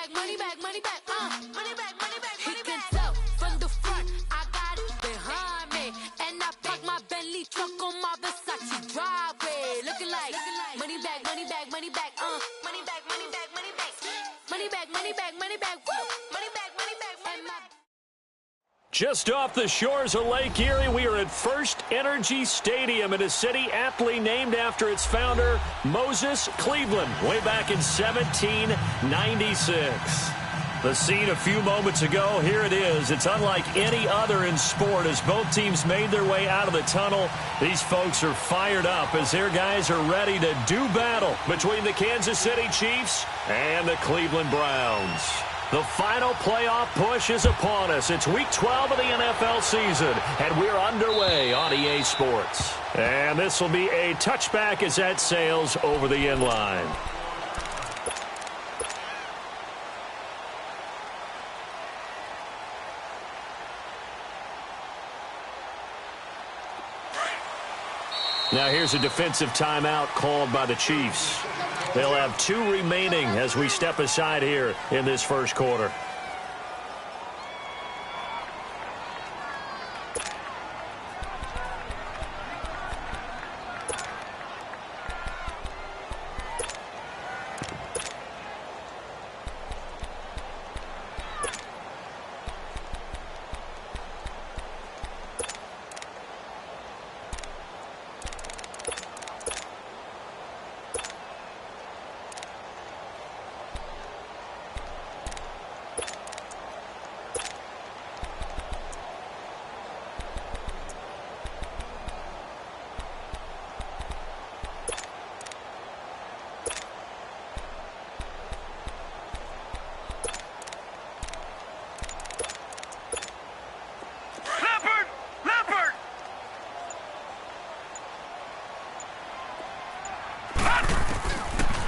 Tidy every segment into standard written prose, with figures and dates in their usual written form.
money back, money back, money back, money back, money back. He can tell from the front, I got it behind me, and I park my Bentley truck on my Versace driveway, looking like money back, money back, money back, money back, money back, money back, money back, money back, money back, woo, money back, money back, money back. Just off the shores of Lake Erie, we are at First Energy Stadium in a city aptly named after its founder, Moses Cleveland, way back in 1796. The scene a few moments ago, here it is. It's unlike any other in sport as both teams made their way out of the tunnel. These folks are fired up as their guys are ready to do battle between the Kansas City Chiefs and the Cleveland Browns. The final playoff push is upon us. It's Week 12 of the NFL season, and we're underway on EA Sports. And this will be a touchback as that sails over the end line. Now here's a defensive timeout called by the Chiefs. They'll have 2 remaining as we step aside here in this first quarter.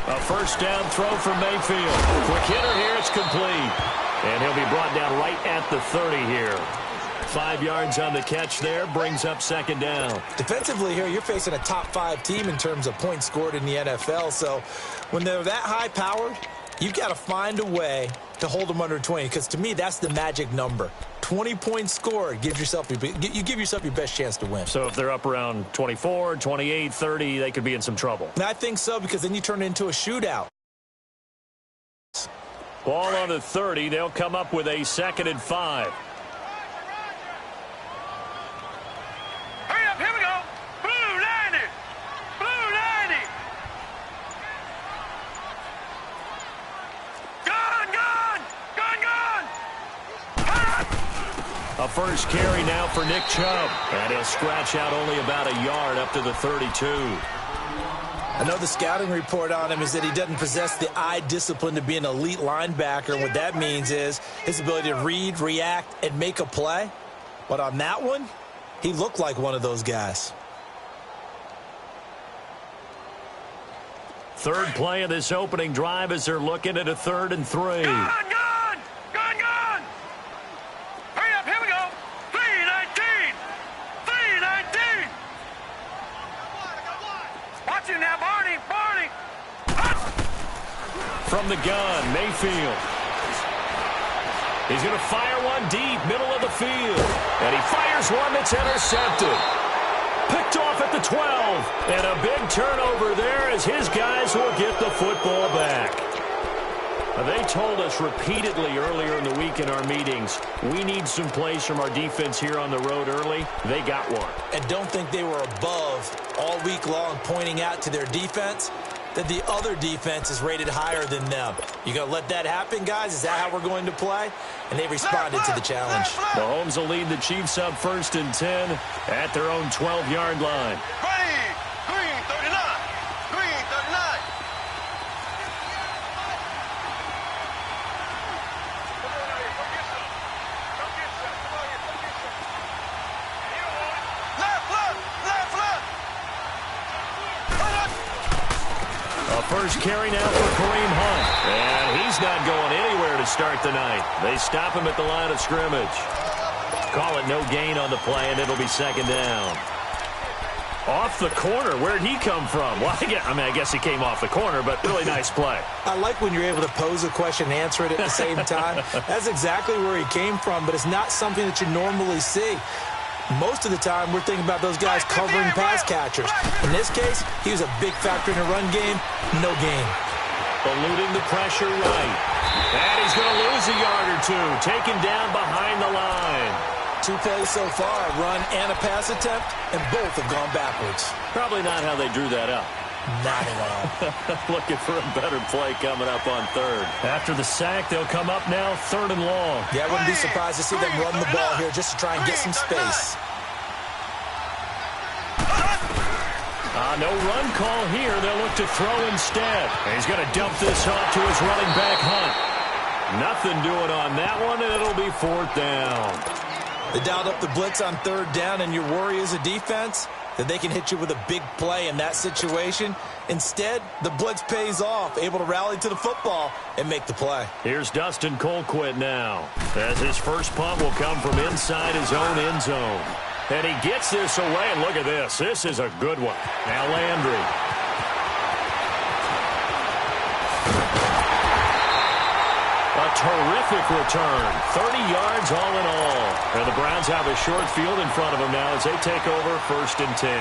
A first down throw for Mayfield. Quick hitter here, it's complete. And he'll be brought down right at the 30 here. 5 yards on the catch there, brings up second down. Defensively here, you're facing a top 5 team in terms of points scored in the NFL. So when they're that high powered, you've got to find a way to hold them under 20. Because to me, that's the magic number. 20 points scored, you give yourself your best chance to win. So if they're up around 24, 28, 30, they could be in some trouble. And I think so, because then you turn it into a shootout. Ball on the 30. They'll come up with a 2nd and 5. Hurry up, here we go. Blue 90. Blue 90. Gone, gone. Gone, gone. A first carry now for Nick Chubb. And he'll scratch out only about a yard up to the 32. I know the scouting report on him is that he doesn't possess the eye discipline to be an elite linebacker. What that means is his ability to read, react, and make a play. But on that one, he looked like one of those guys. Third play of this opening drive as they're looking at a 3rd and 3. Gone, gone. Gone, gone. Hurry up, here we go. 319. 319. Watch it now, Barney. Barney. From the gun, Mayfield. He's going to fire one deep, middle of the field. And he fires one that's intercepted. Picked off at the 12. And a big turnover there as his guys will get the football back. They told us repeatedly earlier in the week in our meetings, we need some plays from our defense here on the road early. They got one. And don't think they were above all week long pointing out to their defense that the other defense is rated higher than them. You going to let that happen, guys? Is that how we're going to play? And they responded to the challenge. Mahomes will lead the Chiefs up 1st and 10 at their own 12-yard line. Green 39. Green 39. A first carry now for Kareem Hunt. And he's not going anywhere to start the night. They stop him at the line of scrimmage. Call it no gain on the play, and it'll be 2nd down. Off the corner. Where'd he come from? Well, I guess he came off the corner, but really nice play. I like when you're able to pose a question and answer it at the same time. That's exactly where he came from, but it's not something that you normally see. Most of the time, we're thinking about those guys covering pass catchers. In this case, he was a big factor in the run game. No gain. Eluding the pressure right. And he's going to lose a yard or two. Taken down behind the line. 2 plays so far, a run and a pass attempt, and both have gone backwards. Probably not how they drew that up. Not at all. Looking for a better play coming up on third. After the sack, they'll come up now 3rd and long. Yeah, I wouldn't be surprised to see them run the ball here just to try and get some space. No run call here. They'll look to throw instead. And he's going to dump this off to his running back, Hunt. Nothing doing on that one, and it'll be 4th down. They dialed up the blitz on 3rd down, and your worry as a defense that they can hit you with a big play in that situation. Instead, the blitz pays off, able to rally to the football and make the play. Here's Dustin Colquitt now, as his first punt will come from inside his own end zone. And he gets this away, and look at this. This is a good one. Now Landry. A terrific return. 30 yards all in all. And the Browns have a short field in front of them now as they take over 1st and 10.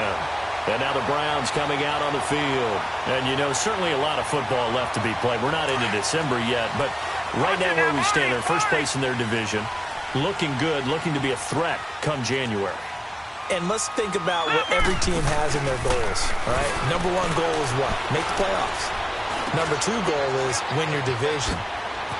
And now the Browns coming out on the field. And, you know, certainly a lot of football left to be played. We're not into December yet, but right now where we stand, they're first place in their division. Looking good, looking to be a threat come January. And let's think about what every team has in their goals, all right? Number 1 goal is what? Make the playoffs. Number 2 goal is win your division.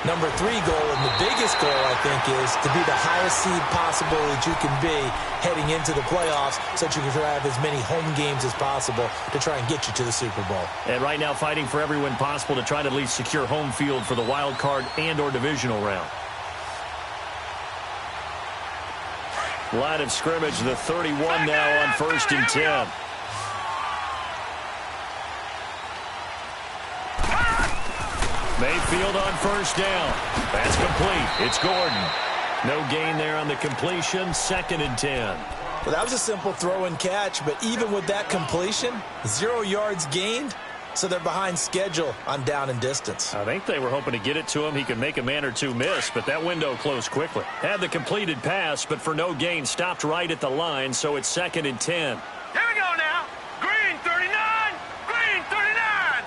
Number 3 goal, and the biggest goal, I think, is to be the highest seed possible that you can be heading into the playoffs so that you can have as many home games as possible to try and get you to the Super Bowl. And right now fighting for every win possible to try to at least secure home field for the wild card and or divisional round. Line of scrimmage, the 31 now on 1st and 10. Mayfield on 1st down. That's complete. It's Gordon. No gain there on the completion. 2nd and 10. Well, that was a simple throw and catch, but even with that completion, 0 yards gained, so they're behind schedule on down and distance. I think they were hoping to get it to him. He could make a man or two miss, but that window closed quickly. Had the completed pass, but for no gain, stopped right at the line, so it's 2nd and 10. Here we go now. Green 39. Green 39.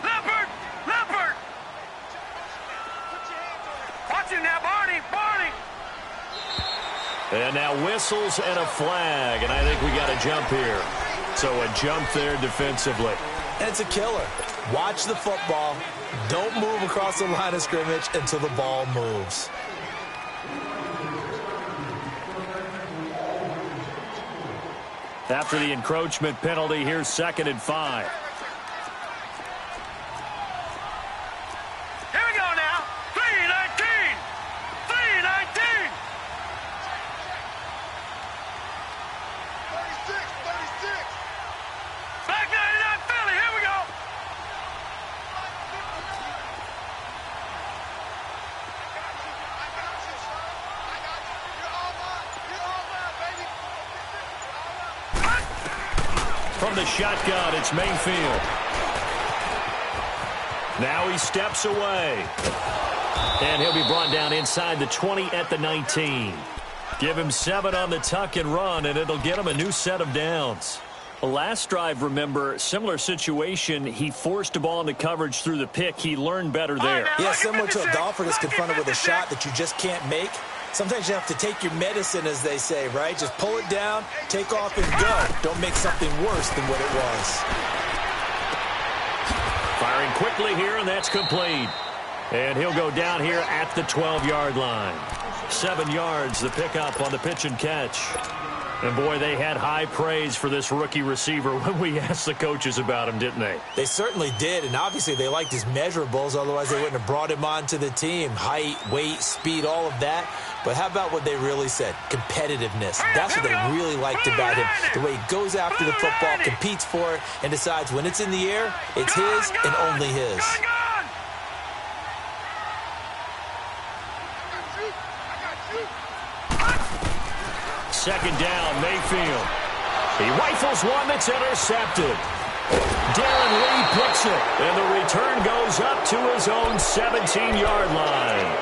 Leopard. Leopard. Watch him now, Barney. Barney. And now whistles and a flag, and I think we got a jump here. So a jump there defensively. And it's a killer. Watch the football. Don't move across the line of scrimmage until the ball moves. After the encroachment penalty, here's 2nd and 5. Here we go now. 319. 319. 36. Back 99 Philly. Here we go. From the shotgun, it's Mayfield. Now he steps away. And he'll be brought down inside the 20 at the 19. Give him 7 on the tuck and run, and it'll get him a new set of downs. Last drive, remember, similar situation. He forced a ball into coverage through the pick. He learned better there. Yeah, similar to a golfer that's confronted with a shot that you just can't make. Sometimes you have to take your medicine, as they say, right? Just pull it down, take off, and go. Don't make something worse than what it was. Firing quickly here, and that's complete. And he'll go down here at the 12-yard line. 7 yards, the pickup on the pitch and catch. And, boy, they had high praise for this rookie receiver when we asked the coaches about him, didn't they? They certainly did, and obviously they liked his measurables. Otherwise, they wouldn't have brought him onto the team. Height, weight, speed, all of that. But how about what they really said? Competitiveness. That's what they really liked about him. The way he goes after the football, competes for it, and decides when it's in the air, it's his and only his. second down, Mayfield. He rifles one that's intercepted. Darren Lee picks it, and the return goes up to his own 17-yard line.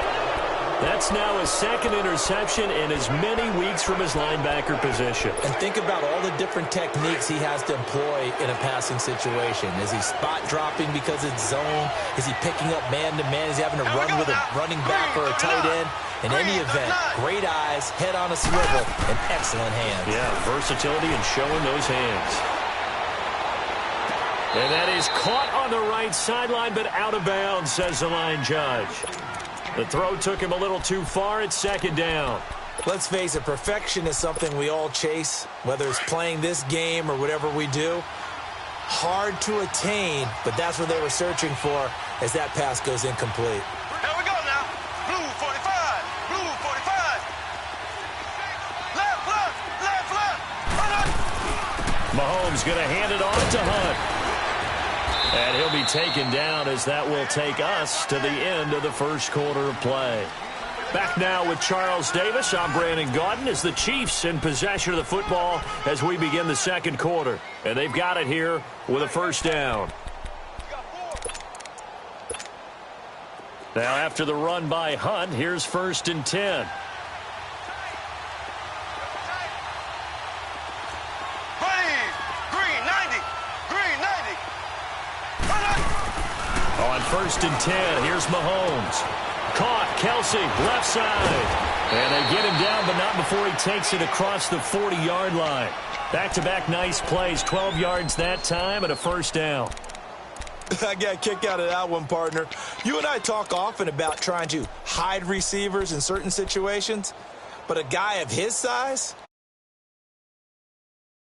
That's now his second interception in as many weeks from his linebacker position. And think about all the different techniques he has to employ in a passing situation. Is he spot dropping because it's zone? Is he picking up man-to-man? Is he having to run with a running back or a tight end? In any event, great eyes, head on a swivel, and excellent hands. Yeah, versatility and showing those hands. And that is caught on the right sideline, but out of bounds, says the line judge. The throw took him a little too far. It's second down. Let's face it, perfection is something we all chase, whether it's playing this game or whatever we do. Hard to attain, but that's what they were searching for as that pass goes incomplete. Here we go now. Blue 45. Blue 45. Left, left, left, left. Hunt. Mahomes going to hand it off to Hunt. And he'll be taken down as that will take us to the end of the first quarter of play. Back now with Charles Davis. I'm Brandon Gaudin as the Chiefs in possession of the football as we begin the second quarter. And they've got it here with a first down. Now after the run by Hunt, here's 1st and 10. On 1st and 10, here's Mahomes. Caught, Kelsey, left side. And they get him down, but not before he takes it across the 40-yard line. Back-to-back nice plays, 12 yards that time and a first down. I got a kick out of that one, partner. You and I talk often about trying to hide receivers in certain situations, but a guy of his size,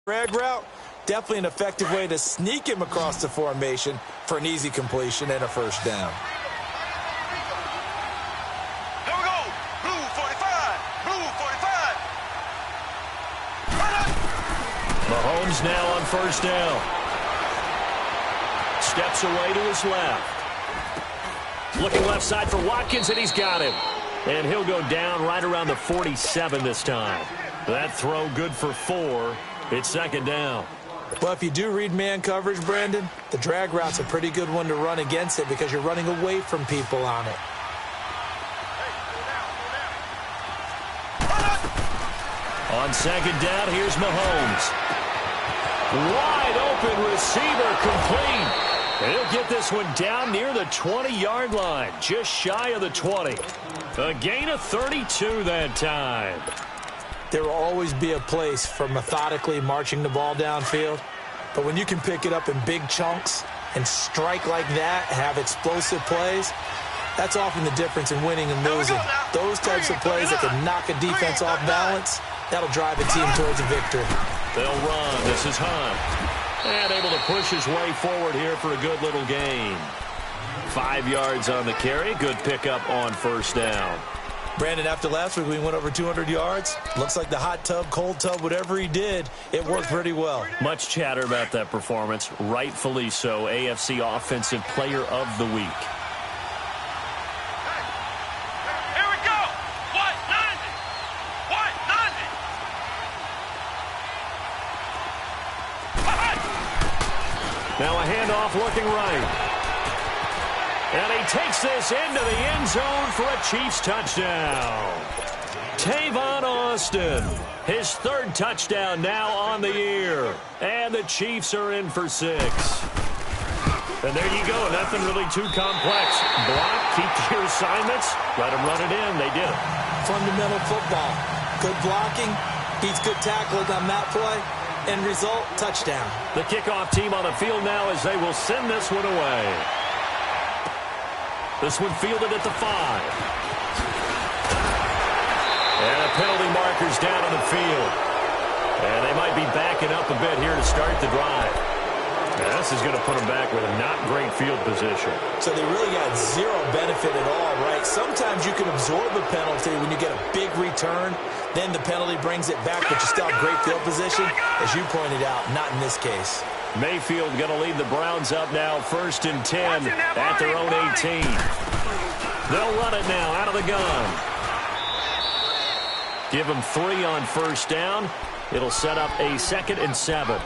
drag route, definitely an effective way to sneak him across the formation for an easy completion and a first down. Here we go. Blue 45. Blue 45. Mahomes now on first down. Steps away to his left. Looking left side for Watkins, and he's got him. And he'll go down right around the 47 this time. That throw good for 4. It's second down. Well, if you do read man coverage, Brandon, the drag route's a pretty good one to run against it because you're running away from people on it. On second down, here's Mahomes. Wide open receiver complete. And he'll get this one down near the 20-yard line, just shy of the 20. A gain of 32 that time. There will always be a place for methodically marching the ball downfield. But when you can pick it up in big chunks and strike like that, have explosive plays, that's often the difference in winning and losing. Those types of plays that can knock a defense off balance, that'll drive a team towards a victory. They'll run. This is Hunt. And able to push his way forward here for a good little gain. 5 yards on the carry. Good pickup on first down. Brandon, after last week, we went over 200 yards. Looks like the hot tub, cold tub, whatever he did, it worked pretty well. Much chatter about that performance. Rightfully so. AFC Offensive Player of the Week. Here we go. What? 90. What? 90. Now a handoff looking right. And he takes this into the end zone for a Chiefs touchdown. Tavon Austin, his 3rd touchdown now on the year. And the Chiefs are in for 6. And there you go, nothing really too complex. Block, keep your assignments, let them run it in. They did it. Fundamental football. Good blocking, beats good tackling on that play. End result, touchdown. The kickoff team on the field now as they will send this one away. This one fielded at the 5. And a penalty marker's down on the field. And they might be backing up a bit here to start the drive. Now this is going to put them back with a not great field position. So they really got zero benefit at all, right? Sometimes you can absorb a penalty when you get a big return. Then the penalty brings it back, but you still have great field position. As you pointed out, not in this case. Mayfield going to lead the Browns up now, 1st and 10 at their own 18. They'll run it now out of the gun. Give them 3 on first down. It'll set up a 2nd and 7.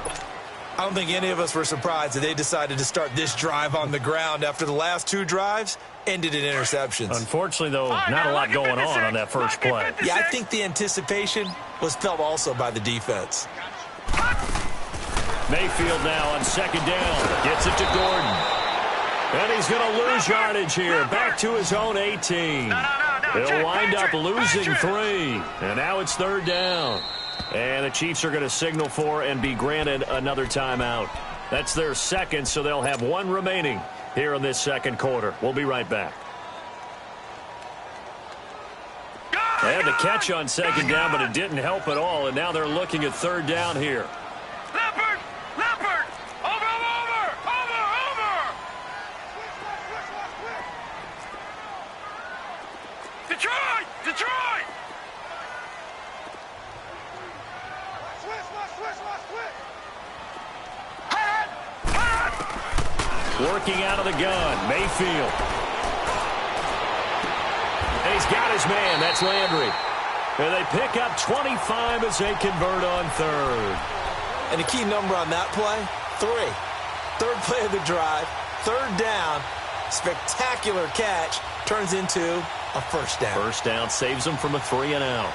I don't think any of us were surprised that they decided to start this drive on the ground after the last 2 drives ended in interceptions. Unfortunately, though, not a lot going on that first play. Yeah, I think the anticipation was felt also by the defense. Mayfield now on 2nd down. Gets it to Gordon. And he's going to lose yardage here. Back to his own 18. They'll wind up losing 3. And now it's 3rd down. And the Chiefs are going to signal for and be granted another timeout. That's their 2nd, so they'll have 1 remaining here in this 2nd quarter. We'll be right back. They had the catch on 2nd down, but it didn't help at all. And now they're looking at 3rd down here. Leopard! Leopard! Over! Detroit! Detroit! Working out of the gun, Mayfield. And he's got his man. That's Landry. And they pick up 25 as they convert on 3rd. And the key number on that play, 3. 3rd play of the drive, 3rd down, spectacular catch, turns into a first down. First down saves them from a 3 and out.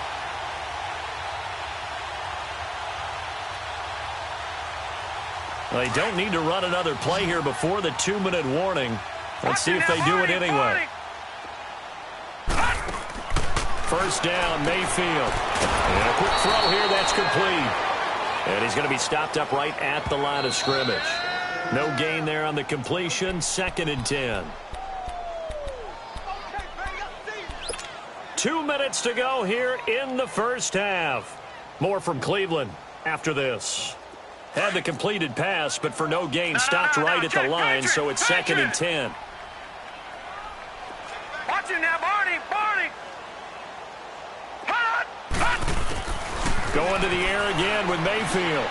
Well, they don't need to run another play here before the 2-minute warning. Let's see if they do it anyway. First down, Mayfield. And a quick throw here, that's complete. And he's going to be stopped up right at the line of scrimmage. No gain there on the completion, 2nd and 10. 2 minutes to go here in the first half. More from Cleveland after this. Had the completed pass, but for no gain, stopped right at the line, so it's 2nd and 10. Watch him now, Barney! Going to the air again with Mayfield.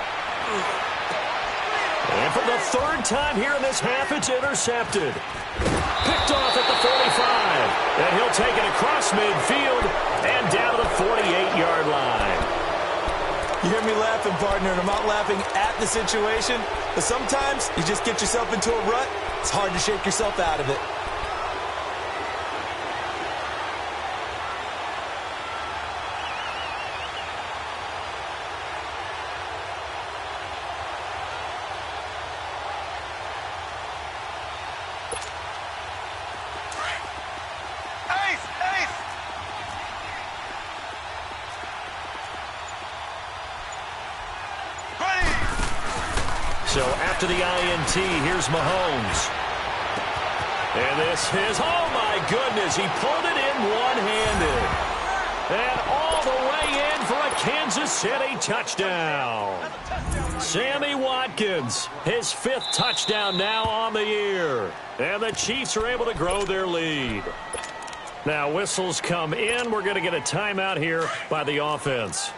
And for the 3rd time here in this half, it's intercepted. Picked off at the 45. And he'll take it across midfield and down to the 48-yard line. You hear me laughing, partner, and I'm not laughing at the situation, but sometimes you just get yourself into a rut. It's hard to shake yourself out of it. So after the INT, here's Mahomes. And this is, oh my goodness, he pulled it in one-handed. And all the way in for a Kansas City touchdown. Sammy Watkins, his 5th touchdown now on the year. And the Chiefs are able to grow their lead. Now whistles come in. We're going to get a timeout here by the offense,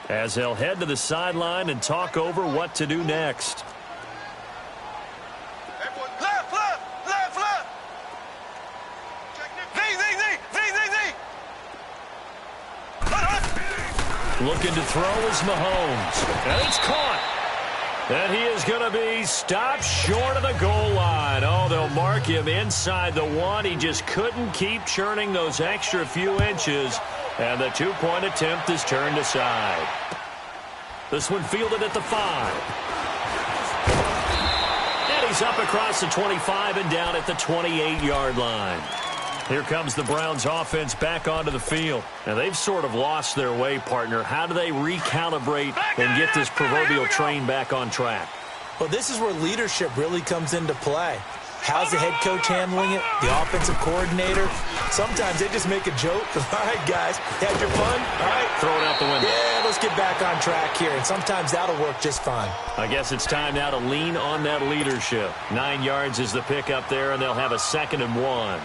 as they'll head to the sideline and talk over what to do next. Looking to throw is Mahomes. And it's caught. And he is going to be stopped short of the goal line. Oh, they'll mark him inside the 1. He just couldn't keep churning those extra few inches. And the 2-point attempt is turned aside. This one fielded at the 5. And he's up across the 25 and down at the 28-yard line. Here comes the Browns offense back onto the field. And they've sort of lost their way, partner. How do they recalibrate and get this proverbial train back on track? Well, this is where leadership really comes into play. How's the head coach handling it? The offensive coordinator? Sometimes they just make a joke. All right, guys, you had your fun? All right. Throw it out the window. Yeah, let's get back on track here. And sometimes that'll work just fine. I guess it's time now to lean on that leadership. 9 yards is the pick up there, and they'll have a 2nd and 1.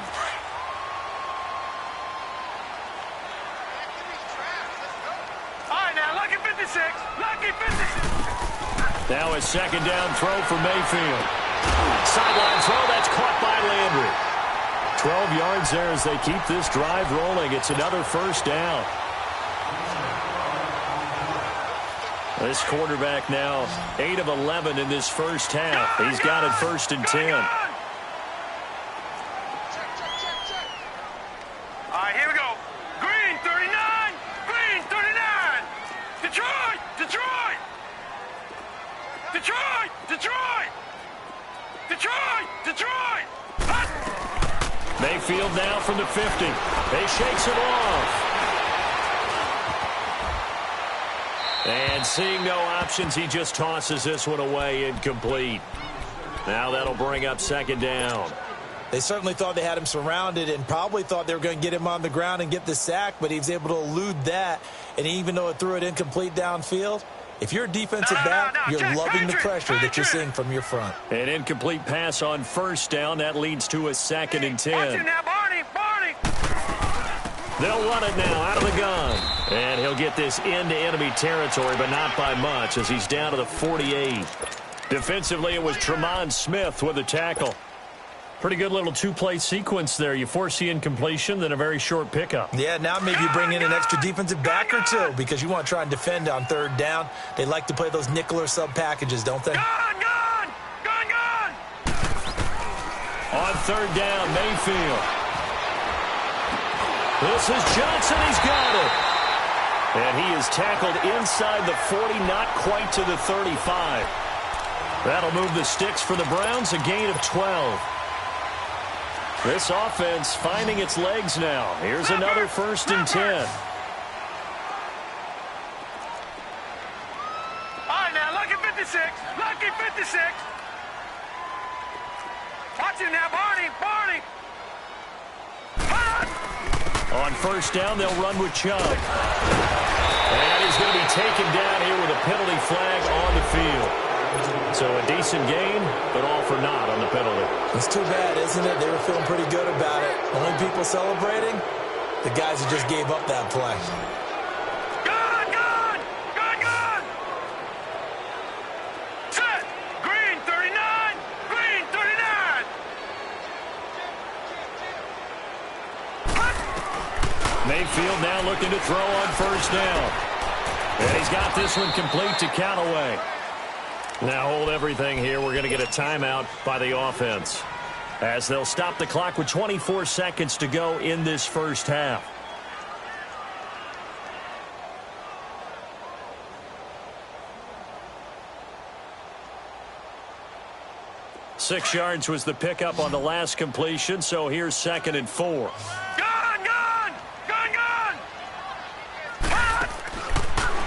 Now a 2nd down throw for Mayfield. Sideline throw, that's caught by Landry. 12 yards there as they keep this drive rolling. It's another first down. This quarterback now 8 of 11 in this first half. He's got it 1st and 10. All right, here we go. Green 39. Green 39. Detroit. Detroit. Detroit. Detroit. Detroit. Detroit. Hut. Mayfield now from the 50. They shakes it off. And seeing no options, he just tosses this one away, incomplete. Now that'll bring up 2nd down. They certainly thought they had him surrounded and probably thought they were going to get him on the ground and get the sack, but he was able to elude that. And even though it threw it incomplete downfield, if you're a defensive back, you're loving the pressure that you're seeing from your front. An incomplete pass on 1st down. That leads to a 2nd and 10. Watch it now, Barney. Barney. They'll run it now out of the gun. And he'll get this into enemy territory, but not by much as he's down to the 48. Defensively, it was Mxssivh with a tackle. Pretty good little 2-play sequence there. You force the incompletion, then a very short pickup. Yeah, now maybe you bring in an extra defensive back or two because you want to try and defend on 3rd down. They like to play those nickel or sub packages, don't they? Gone, gone, gone, gone. On 3rd down, Mayfield. This is Johnson. He's got it. And he is tackled inside the 40, not quite to the 35. That'll move the sticks for the Browns, a gain of 12. This offense finding its legs now. Here's another 1st and 10. All right, now, lucky 56. Lucky 56. Watch it now, Barney. Barney. Hut. On 1st down, they'll run with Chubb. And he's going to be taken down here with a penalty flag on the field. So a decent gain, but all for naught on the penalty. It's too bad, isn't it? They were feeling pretty good about it. Only people celebrating, the guys who just gave up that play. Gone, gone, gone, gone. Set. Green 39. Green 39. Hut. Mayfield now looking to throw on 1st down. And he's got this one complete to Callaway. Now hold everything here. We're going to get a timeout by the offense as they'll stop the clock with 24 seconds to go in this first half. Six yards was the pickup on the last completion, so here's 2nd and 4. Gone, gone, gone, gone. Hut.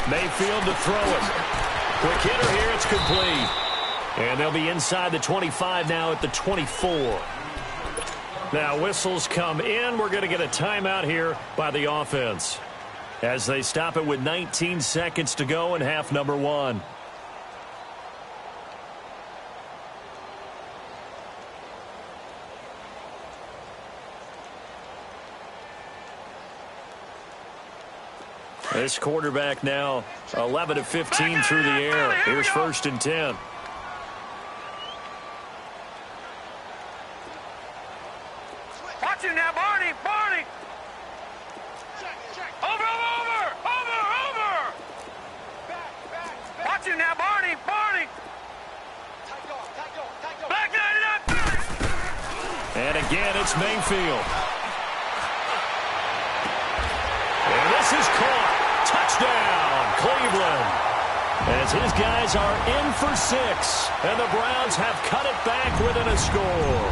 Mayfield to throw it. Quick hitter here, it's complete. And they'll be inside the 25 now at the 24. Now whistles come in. We're going to get a timeout here by the offense as they stop it with 19 seconds to go in half number 1. This quarterback now 11 of 15 through the air. Here's 1st and 10. Watch it now, Barney. Barney. Over. Watch it now, Barney. Barney. Back 99. And again, it's Mayfield. And this is caught. Touchdown, Cleveland. As his guys are in for 6. And the Browns have cut it back within a score.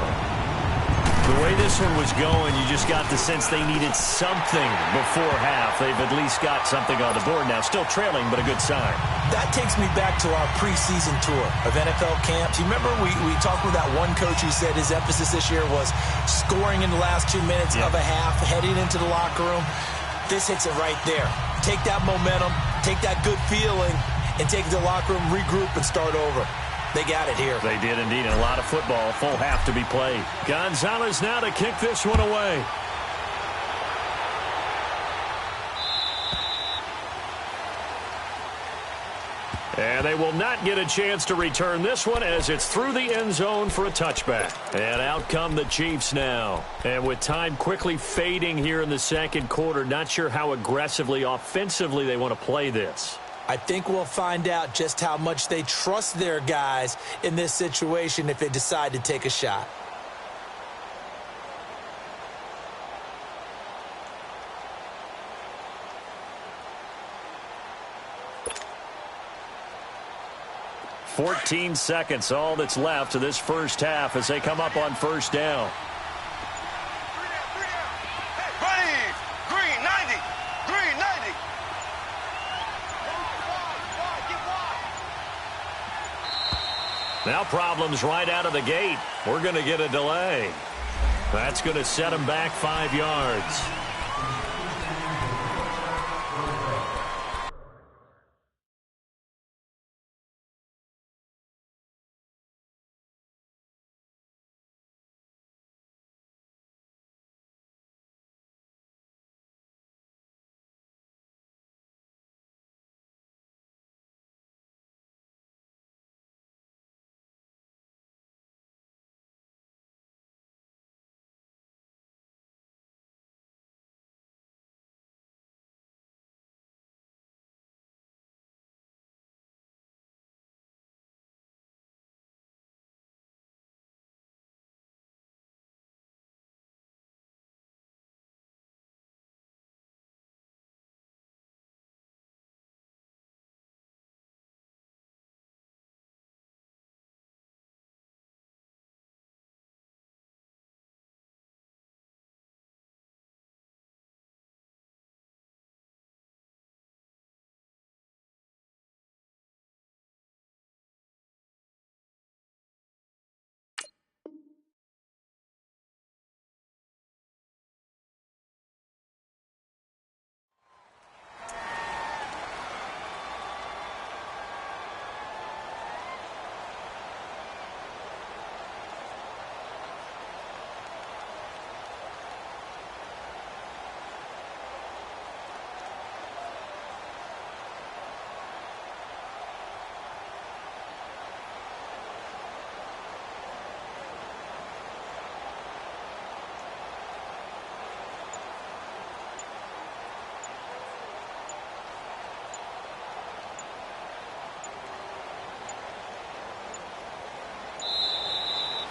The way this one was going, you just got the sense they needed something before half. They've at least got something on the board now. Still trailing, but a good sign. That takes me back to our preseason tour of NFL camps. You remember we talked with that one coach who said his emphasis this year was scoring in the last 2 minutes of a half, heading into the locker room. This hits it right there. Take that momentum, take that good feeling, and take it to the locker room, regroup, and start over. They got it here. They did indeed. And a lot of football, full half to be played. Gonzalez now to kick this one away. And they will not get a chance to return this one as it's through the end zone for a touchback. And out come the Chiefs now. And with time quickly fading here in the second quarter, not sure how aggressively, offensively they want to play this. I think we'll find out just how much they trust their guys in this situation if they decide to take a shot. "14 seconds, all that's left of this first half as they come up on first down. Ready. Green 90. Green 90. Now problems right out of the gate. We're going to get a delay. That's going to set them back 5 yards.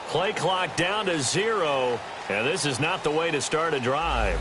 Play clock down to 0, and this is not the way to start a drive.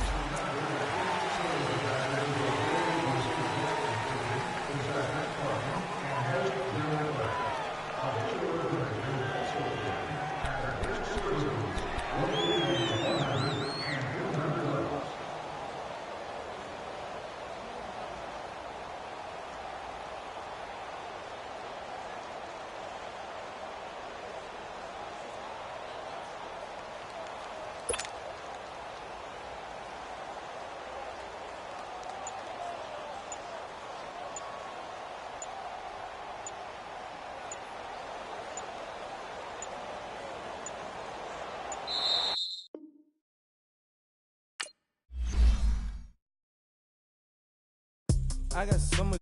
I got so much.